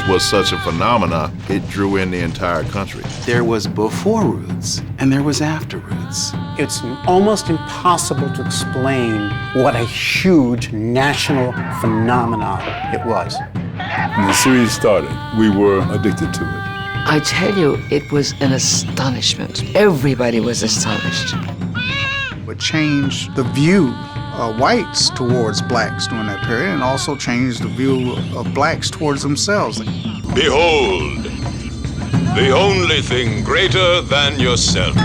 was such a phenomenon, it drew in the entire country. There was before Roots and there was after Roots. It's almost impossible to explain what a huge national phenomenon it was. When the series started, we were addicted to it. I tell you, it was an astonishment. Everybody was astonished. It changed the view of whites towards blacks during that period, and also changed the view of blacks towards themselves. Behold, the only thing greater than yourself.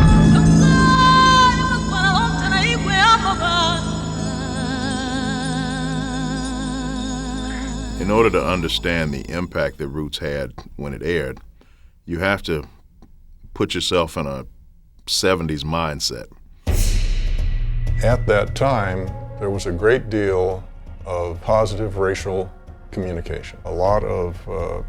In order to understand the impact that Roots had when it aired, you have to put yourself in a 70s mindset. At that time, there was a great deal of positive racial communication. A lot of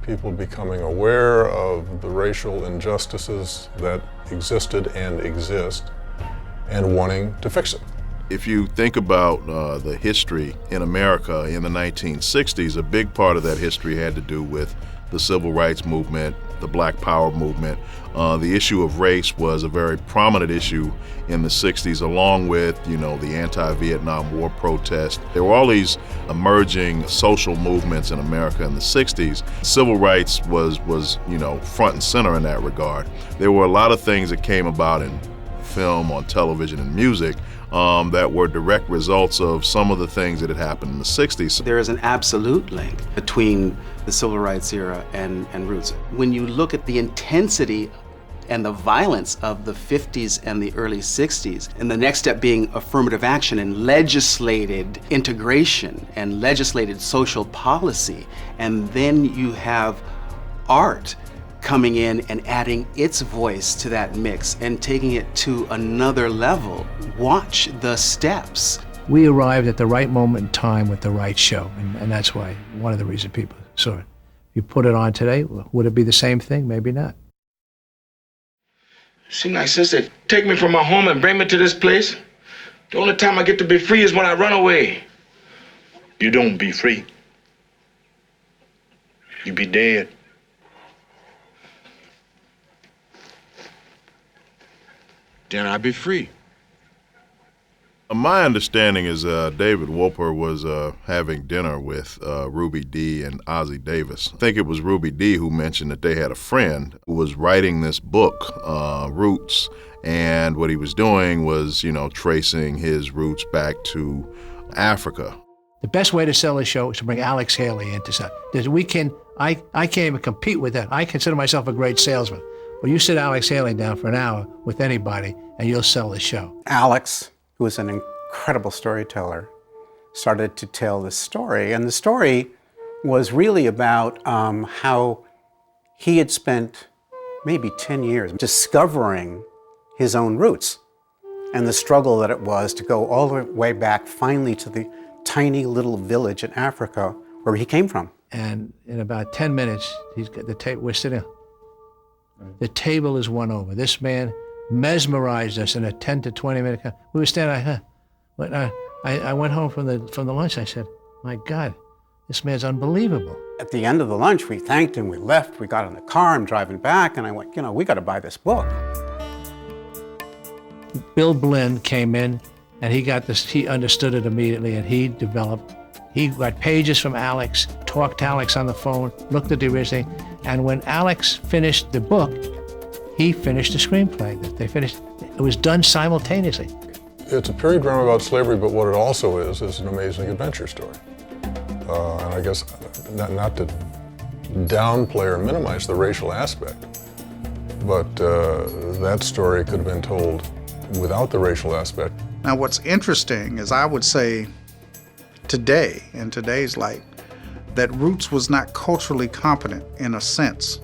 people becoming aware of the racial injustices that existed and exist and wanting to fix it. If you think about the history in America in the 1960s, a big part of that history had to do with the civil rights movement, the Black Power movement. The issue of race was a very prominent issue in the 60s, along with, the anti-Vietnam War protest. There were all these emerging social movements in America in the 60s. Civil rights was front and center in that regard. There were a lot of things that came about in film, on television, and music that were direct results of some of the things that had happened in the 60s. There is an absolute link between the Civil Rights era and Roots. When you look at the intensity and the violence of the 50s and the early 60s, and the next step being affirmative action and legislated integration and legislated social policy, and then you have art coming in and adding its voice to that mix and taking it to another level. Watch the steps. We arrived at the right moment in time with the right show, and that's why, one of the reasons people saw it. You put it on today, would it be the same thing? Maybe not. Seems like since they take me from my home and bring me to this place, the only time I get to be free is when I run away. You don't be free. You be dead. Then I be free. My understanding is David Wolper was having dinner with Ruby Dee and Ossie Davis. I think it was Ruby Dee who mentioned that they had a friend who was writing this book, Roots, and what he was doing was, tracing his roots back to Africa. The best way to sell a show is to bring Alex Haley into stuff. I can't even compete with that. I consider myself a great salesman. Well, you sit Alex Haley down for an hour with anybody, and you'll sell the show. Alex, who was an incredible storyteller, started to tell this story. And the story was really about how he had spent maybe 10 years discovering his own roots and the struggle that it was to go all the way back finally to the tiny little village in Africa where he came from. And in about 10 minutes, he's got the table. We're sitting. The table is won over. This man mesmerized us in a 10 to 20 minute. We were standing. I went home from the lunch. I said, "My God, this man's unbelievable." At the end of the lunch, we thanked him. We left. We got in the car. I'm driving back, and I went, we got to buy this book. Bill Blinn came in, and he got this. He understood it immediately, and he developed. He got pages from Alex, talked to Alex on the phone, looked at the original, and when Alex finished the book, he finished the screenplay that they finished. It was done simultaneously. It's a period drama about slavery, but what it also is an amazing adventure story. And I guess not to downplay or minimize the racial aspect, but that story could have been told without the racial aspect. Now what's interesting is I would say today, in today's light, that Roots was not culturally competent in a sense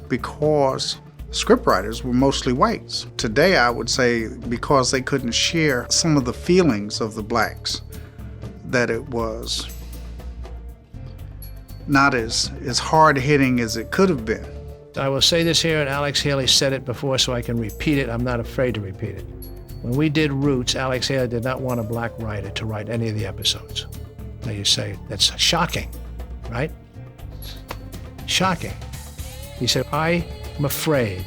because scriptwriters were mostly whites. Today I would say because they couldn't share some of the feelings of the blacks, that it was not as hard-hitting as it could have been. I will say this here, and Alex Haley said it before, so I can repeat it. I'm not afraid to repeat it. When we did Roots, Alex Haley did not want a black writer to write any of the episodes. Now you say, that's shocking, right? shocking. He said, I am afraid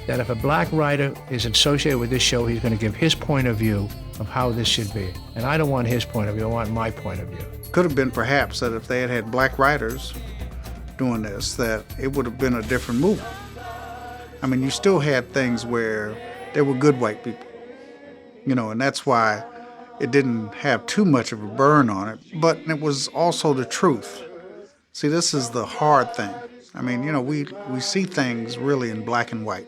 that if a black writer is associated with this show, he's going to give his point of view of how this should be. And I don't want his point of view, I want my point of view. Could have been perhaps that if they had had black writers doing this, that it would have been a different movie. I mean, you still had things where there were good white people, you know, and that's why it didn't have too much of a burn on it, but it was also the truth. See, this is the hard thing. I mean, you know, we see things really in black and white.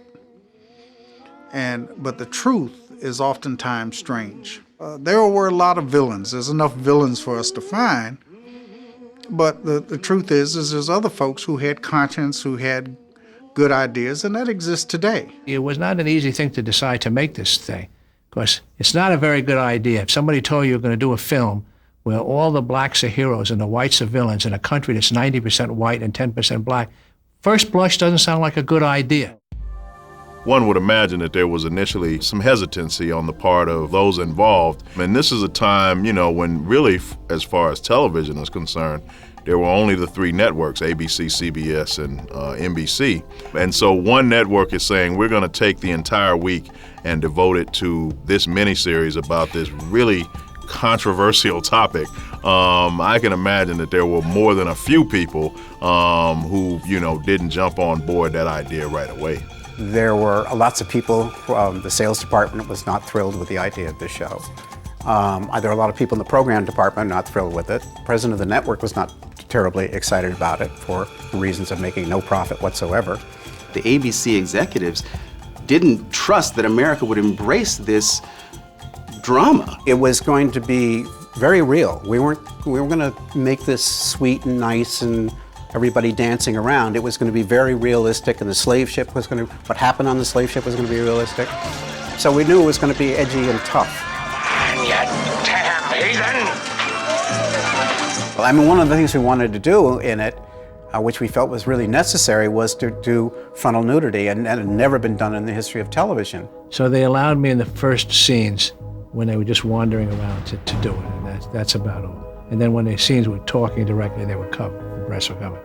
But the truth is oftentimes strange. There were a lot of villains. There's enough villains for us to find. But the truth is there's other folks who had conscience, who had good ideas, and that exists today. It was not an easy thing to decide to make this thing, because it's not a very good idea. If somebody told you you're going to do a film where all the blacks are heroes and the whites are villains in a country that's 90% white and 10% black, first blush doesn't sound like a good idea. One would imagine that there was initially some hesitancy on the part of those involved. And this is a time, you know, when really, as far as television is concerned, there were only the three networks, ABC, CBS, and NBC. And so one network is saying, we're going to take the entire week and devote it to this miniseries about this really controversial topic. I can imagine that there were more than a few people who, you know, didn't jump on board that idea right away. There were lots of people. The sales department was not thrilled with the idea of this show. There were a lot of people in the program department not thrilled with it. The president of the network was not terribly excited about it for reasons of making no profit whatsoever. The ABC executives didn't trust that America would embrace this drama. It was going to be very real. We weren't going to make this sweet and nice and everybody dancing around. It was going to be very realistic, and the slave ship was going to, what happened on the slave ship was going to be realistic. So we knew it was going to be edgy and tough. You damn heathen! Well, I mean, one of the things we wanted to do in it, which we felt was really necessary, was to do frontal nudity, and that had never been done in the history of television. So they allowed me in the first scenes when they were just wandering around to do it, and that's about all. And then when the scenes were talking directly, they were covered, the breasts were covered.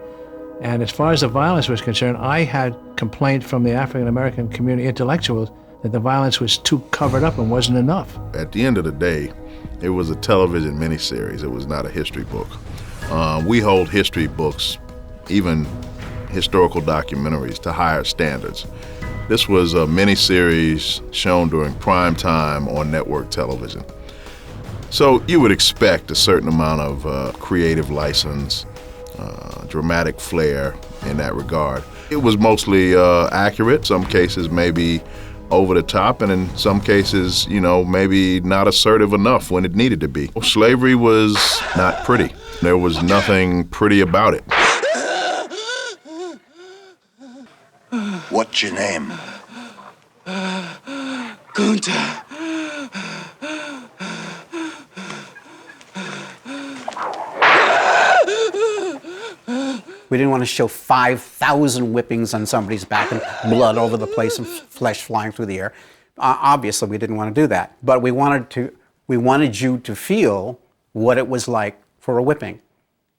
And as far as the violence was concerned, I had complaint from the African American community intellectuals that the violence was too covered up and wasn't enough. At the end of the day, it was a television miniseries. It was not a history book. We hold history books, even historical documentaries, to higher standards. This was a miniseries shown during prime time on network television. So you would expect a certain amount of creative license, dramatic flair in that regard. It was mostly accurate, some cases maybe over the top, and in some cases, you know, maybe not assertive enough when it needed to be. Slavery was not pretty. There was nothing pretty about it. What's your name? Kunta. We didn't want to show 5,000 whippings on somebody's back and blood over the place and flesh flying through the air. Obviously, we didn't want to do that. But we wanted you to feel what it was like for a whipping.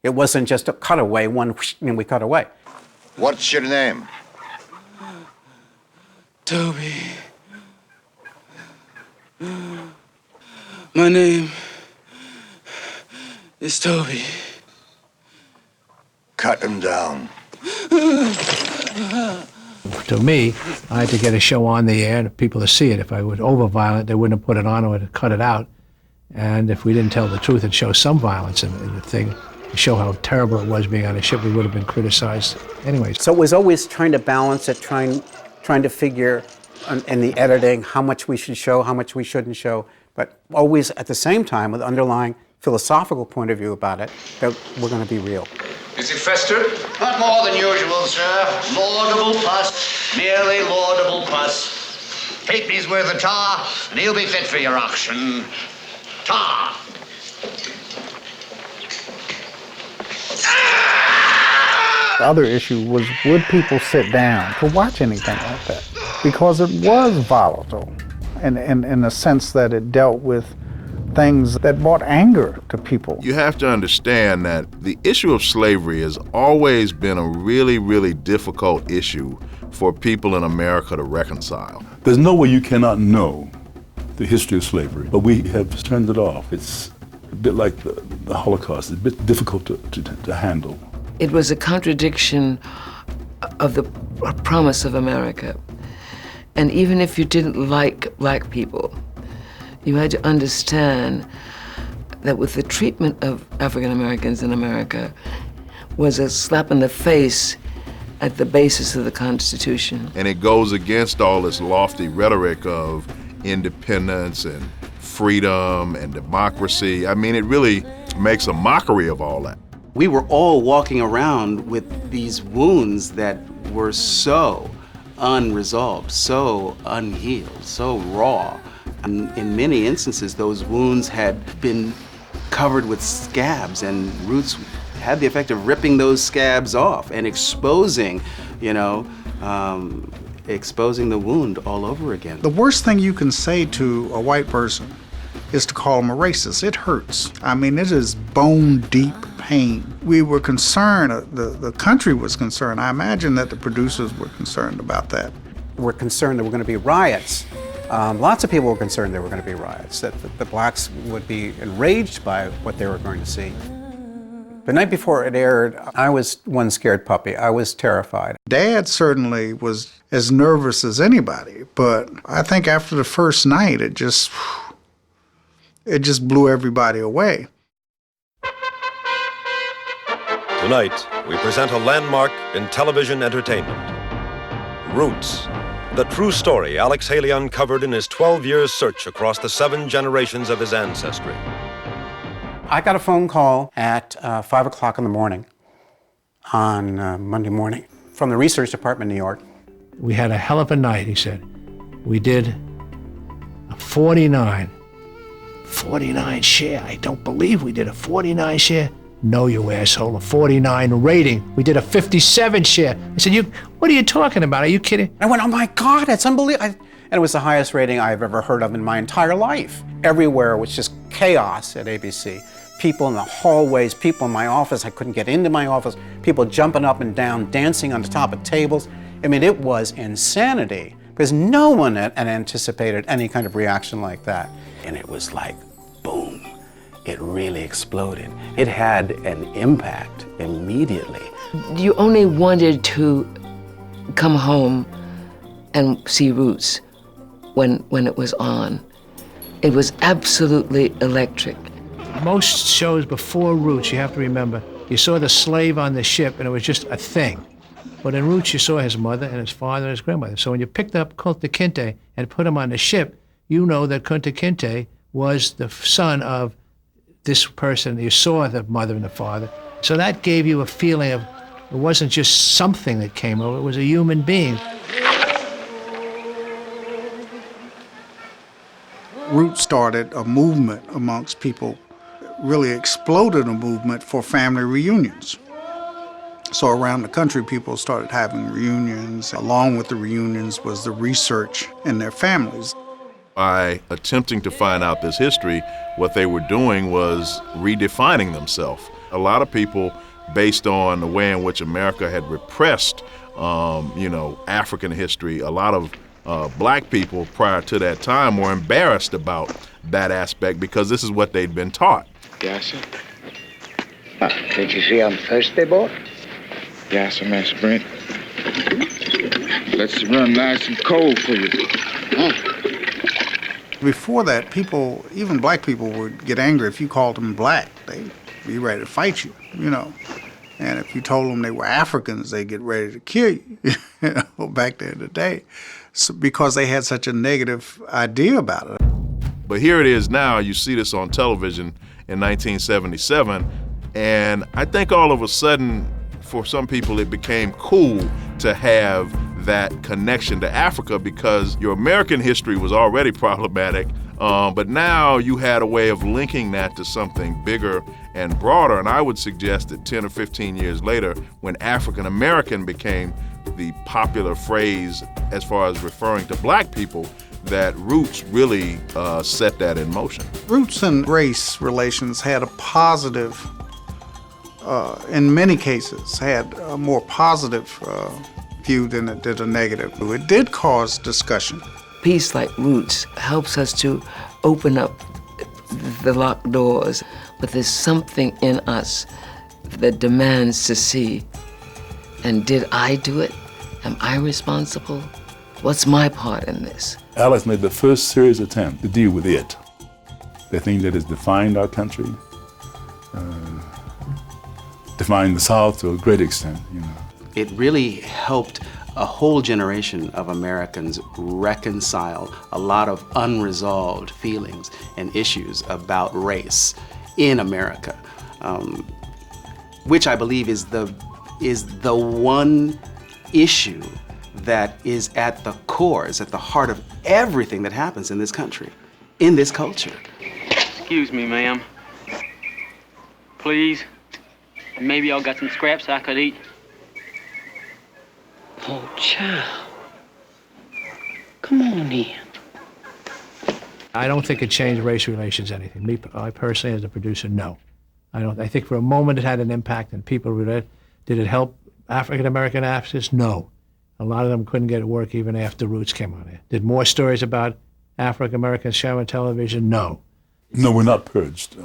It wasn't just a cutaway, one whoosh, and we cut away. What's your name? Toby. My name is Toby. Cut him down. To me, I had to get a show on the air and people to see it. If I was over-violent, they wouldn't have put it on or would cut it out. And if we didn't tell the truth and show some violence in the thing, to show how terrible it was being on a ship, we would have been criticized anyways. So it was always trying to balance it, trying to figure in the editing how much we should show, how much we shouldn't show, but always at the same time with underlying philosophical point of view about it, that we're going to be real. Is it festered? Not more than usual, sir. Laudable pus. Merely laudable pus. Halfpenny's worth of tar, and he'll be fit for your auction. Tar! The other issue was, would people sit down to watch anything like that? Because it was volatile, and in the sense that it dealt with things that brought anger to people. You have to understand that the issue of slavery has always been a really, really difficult issue for people in America to reconcile. There's no way you cannot know the history of slavery, but we have turned it off. It's a bit like the Holocaust. It's a bit difficult to handle. It was a contradiction of the promise of America. And even if you didn't like black people, you had to understand that with the treatment of African Americans in America was a slap in the face at the basis of the Constitution. And it goes against all this lofty rhetoric of independence and freedom and democracy. I mean, it really makes a mockery of all that. We were all walking around with these wounds that were so unresolved, so unhealed, so raw. And in many instances, those wounds had been covered with scabs, and Roots had the effect of ripping those scabs off and exposing, exposing the wound all over again. The worst thing you can say to a white person is to call them a racist. It hurts. I mean, it is bone-deep pain. We were concerned, the country was concerned. I imagine that the producers were concerned about that. We're concerned there were going to be riots. Lots of people were concerned there were going to be riots, that the blacks would be enraged by what they were going to see. The night before it aired, I was one scared puppy. I was terrified. Dad certainly was as nervous as anybody, but I think after the first night, it just blew everybody away. Tonight, we present a landmark in television entertainment. Roots, the true story Alex Haley uncovered in his 12 years search across the 7 generations of his ancestry. I got a phone call at 5 o'clock in the morning on Monday morning from the research department in New York. We had a hell of a night, he said. We did a 49 share. I don't believe we did a 49 share. No, you asshole, a 49 rating. We did a 57 share. I said, what are you talking about? Are you kidding? I went, oh my God, that's unbelievable. And it was the highest rating I've ever heard of in my entire life. Everywhere was just chaos at ABC. People in the hallways, people in my office. I couldn't get into my office. People jumping up and down, dancing on the top of tables. I mean, it was insanity because no one had anticipated any kind of reaction like that. And it was like, boom. It really exploded. It had an impact immediately. You only wanted to come home and see Roots when it was on. It was absolutely electric. Most shows before Roots, you have to remember, you saw the slave on the ship and it was just a thing. But in Roots, you saw his mother and his father and his grandmother. So when you picked up Kunta Kinte and put him on the ship, you know that Kunta Kinte was the son of this person. You saw the mother and the father. So that gave you a feeling of, it wasn't just something that came over, it was a human being. Roots started a movement amongst people, really exploded a movement for family reunions. So around the country, people started having reunions. Along with the reunions was the research in their families. By attempting to find out this history, what they were doing was redefining themselves. A lot of people, based on the way in which America had repressed, African history, a lot of black people prior to that time were embarrassed about that aspect because this is what they'd been taught. Yes, sir. Did you see I'm thirsty, boy? Yes, sir, Master Brent. Let's run nice and cold for you. Before that, people, even black people, would get angry if you called them black. They'd be ready to fight you, And if you told them they were Africans, they'd get ready to kill you, back there in the day, because they had such a negative idea about it. But here it is now, you see this on television in 1977, and I think all of a sudden, for some people, it became cool to have that connection to Africa because your American history was already problematic, but now you had a way of linking that to something bigger and broader. And I would suggest that 10 or 15 years later, when African American became the popular phrase as far as referring to black people, that Roots really set that in motion. Roots and race relations had a positive, in many cases, had a more positive view than it did a negative. It did cause discussion. A piece like Roots helps us to open up the locked doors, but there's something in us that demands to see, and did I do it? Am I responsible? What's my part in this? Alex made the first serious attempt to deal with it, the thing that has defined our country, defined the South to a great extent, you know. It really helped a whole generation of Americans reconcile a lot of unresolved feelings and issues about race in America, which I believe is the one issue that is at the core, is at the heart of everything that happens in this country, in this culture. Excuse me, ma'am. Please. Maybe y'all got some scraps I could eat. Oh, child. Come on in. I don't think it changed race relations anything. I personally, as a producer, no. I think for a moment it had an impact and people read. Did it help African-American actors? No. A lot of them couldn't get work even after Roots came on air. Did more stories about African-Americans show on television? No. No, we're not purged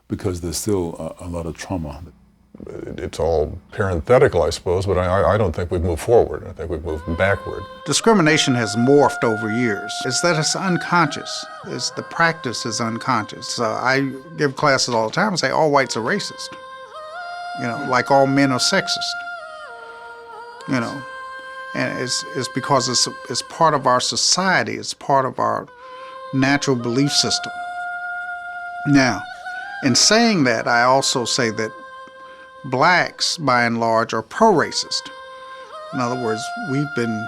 because there's still a lot of trauma. It's all parenthetical, I suppose, but I don't think we've moved forward. I think we've moved backward. Discrimination has morphed over years. It's that it's unconscious. The practice is unconscious. I give classes all the time and say all whites are racist. You know, like all men are sexist. You know, and it's because it's part of our society. It's part of our natural belief system. Now, in saying that, I also say that blacks, by and large, are pro-racist. In other words, we've been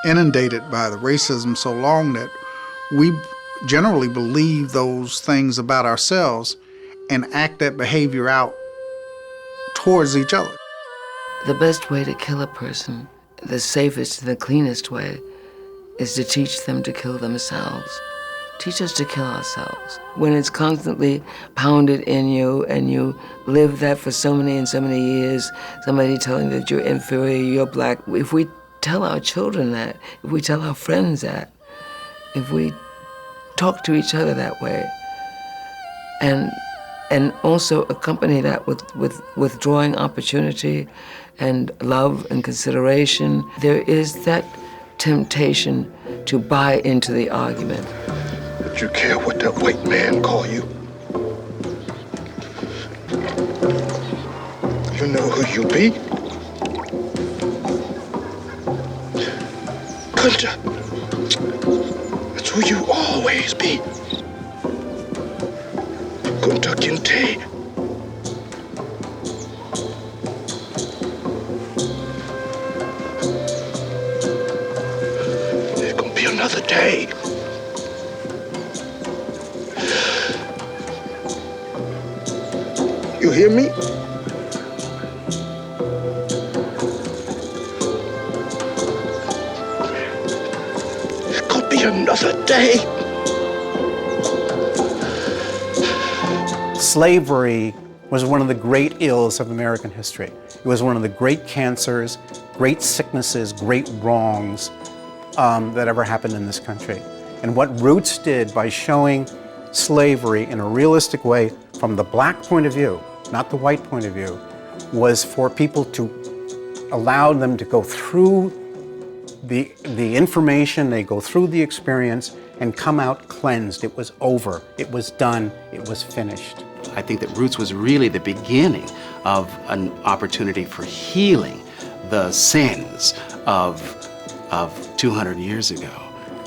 inundated by the racism so long that we generally believe those things about ourselves and act that behavior out towards each other. The best way to kill a person, the safest and the cleanest way, is to teach them to kill themselves. Teach us to kill ourselves. When it's constantly pounded in you and you live that for so many and so many years, somebody telling you that you're inferior, you're black. If we tell our children that, if we tell our friends that, if we talk to each other that way, and also accompany that with withdrawing opportunity and love and consideration, there is that temptation to buy into the argument. But you care what that white man call you? You know who you be? Kunta. That's who you always be. Kunta Kinte. There's gonna be another day. You hear me? There's gonna be another day. Slavery was one of the great ills of American history. It was one of the great cancers, great sicknesses, great wrongs that ever happened in this country. And what Roots did by showing slavery in a realistic way from the black point of view, not the white point of view, was for people to allow them to go through the information, they go through the experience and come out cleansed. It was over, it was done, it was finished. I think that Roots was really the beginning of an opportunity for healing the sins of 200 years ago,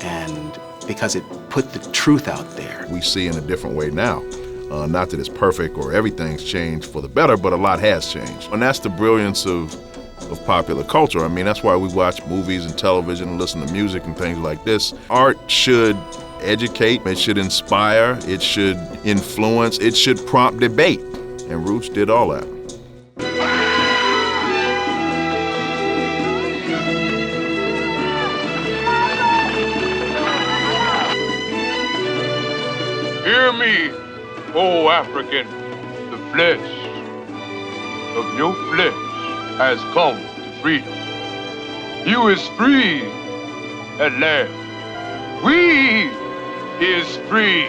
and because it put the truth out there. We see in a different way now. Not that it's perfect or everything's changed for the better, but a lot has changed. And that's the brilliance of popular culture. I mean, that's why we watch movies and television and listen to music and things like this. Art should educate, it should inspire, it should influence, it should prompt debate. And Roots did all that. Free, O African, the flesh of your flesh has come to freedom. You is free at last. We is free.